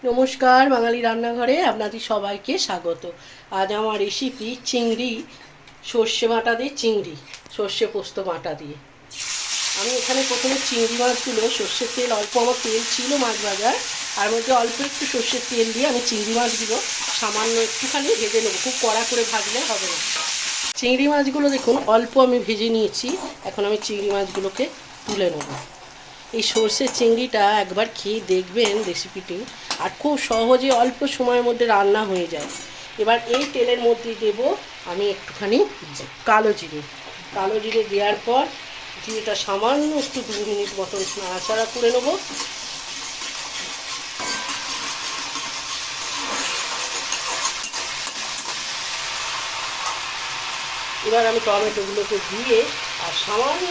নমস্কার, বাঙালি রান্নাঘরে আপনাদের সবাইকে স্বাগত। আজ আমার রেসিপি চিংড়ি সর্ষে বাটা দিয়ে চিংড়ি সর্ষে পোস্ত বাটা দিয়ে। আমি এখানে প্রথমে চিংড়ি মাছগুলো সর্ষের তেল অল্প, আমার তেল ছিল মাছ ভাজার, আর মধ্যে অল্প একটু সর্ষের তেল দিয়ে আমি চিংড়ি মাছগুলো সামান্য একটুখানি ভেজে নেবো, খুব কড়া করে ভাজলে হবে না। চিংড়ি মাছগুলো দেখুন অল্প আমি ভেজে নিয়েছি। এখন আমি চিংড়ি মাছগুলোকে তুলে নেব। এই সর্ষের চিংড়িটা একবার খেয়ে দেখবেন রেসিপিটি, আর খুব সহজে অল্প সময়ের মধ্যে রান্না হয়ে যায়। এবার এই তেলের মধ্যে দেব আমি একটুখানি কালো জিরে। কালো জিরে দেওয়ার পর জিরেটা সামান্য একটু 2 মিনিট মতন নাড়াচাড়া করে নেব। এবার আমি টমেটোগুলোকে দিয়ে আর সামান্য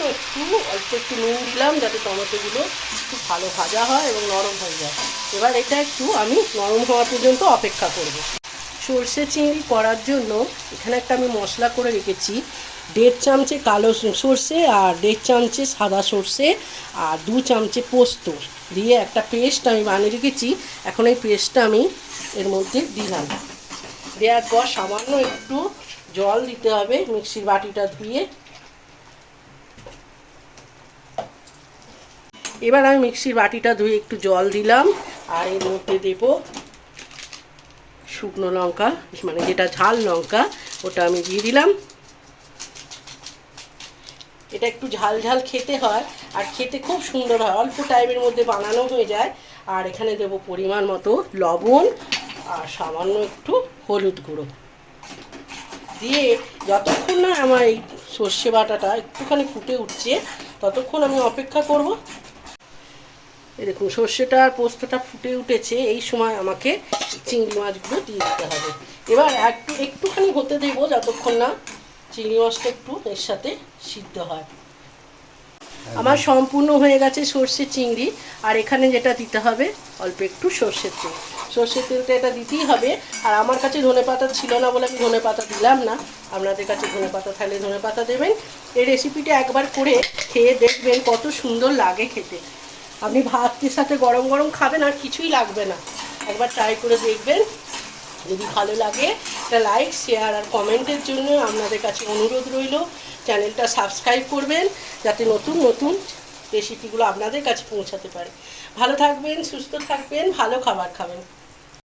অল্প একটু নুন দিলাম, যাতে টমেটোগুলো খুব ভালো ভাজা হয় এবং নরম হয়ে যায়। এবার এটা একটু আমি নরম হওয়া পর্যন্ত অপেক্ষা করব। সর্ষে চিংড়ি করার জন্য এখানে একটা আমি মশলা করে রেখেছি। 1.5 চামচে কালো সর্ষে আর 1.5 চামচে সাদা সর্ষে আর 2 চামচে পোস্ত দিয়ে একটা পেস্ট আমি বানিয়ে রেখেছি। এখন এই পেস্টটা আমি এর মধ্যে দিলাম। দেওয়ার পর সামান্য একটু জল দিতে হবে মিক্সির বাটিটা ধুয়ে। এবার আমি মিক্সির বাটিটা ধুয়ে একটু জল দিলাম, আর এর মধ্যে দেব শুকনো লঙ্কা, মানে যেটা ঝাল লঙ্কা, ওটা আমি দিয়ে দিলাম। এটা একটু ঝাল ঝাল খেতে হয়, আর খেতে খুব সুন্দর হয়, অল্প টাইমের মধ্যে বানানো হয়ে যায়। আর এখানে দেব পরিমাণ মতো লবণ আর সামান্য একটু হলুদ গুঁড়ো দিয়ে যতক্ষণ না আমার এই সর্ষে বাটাটা একটুখানি ফুটে উঠছে ততক্ষণ আমি অপেক্ষা করব। এই দেখুন সর্ষেটা আর পোস্তটা ফুটে উঠেছে। এই সময় আমাকে চিংড়ি মাছগুলো দিয়ে দিতে হবে। এবার একটুখানি হতে দেবো যতক্ষণ না চিংড়ি মাছটা একটু এর সাথে সিদ্ধ হয়। আমার সম্পূর্ণ হয়ে গেছে সর্ষে চিংড়ি। আর এখানে যেটা দিতে হবে অল্প একটু সর্ষের তেল। সর্ষের তেলটা এটা দিতেই হবে। আর আমার কাছে ধনেপাতা ছিল না বলে আমি ধনেপাতা দিলাম না। আপনাদের কাছে ধনেপাতা থাকলে ধনেপাতা দেবেন। এই রেসিপিটা একবার করে খেয়ে দেখবেন কত সুন্দর লাগে খেতে। আপনি ভাতের সাথে গরম গরম খাবেন, আর কিছুই লাগবে না। একবার ট্রাই করে দেখবেন। যদি ভালো লাগে একটা লাইক, শেয়ার আর কমেন্টের জন্য আপনাদের কাছে অনুরোধ রইল। চ্যানেলটা সাবস্ক্রাইব করবেন যাতে নতুন নতুন রেসিপিগুলো আপনাদের কাছে পৌঁছাতে পারে। ভালো থাকবেন, সুস্থ থাকবেন, ভালো খাবার খাবেন।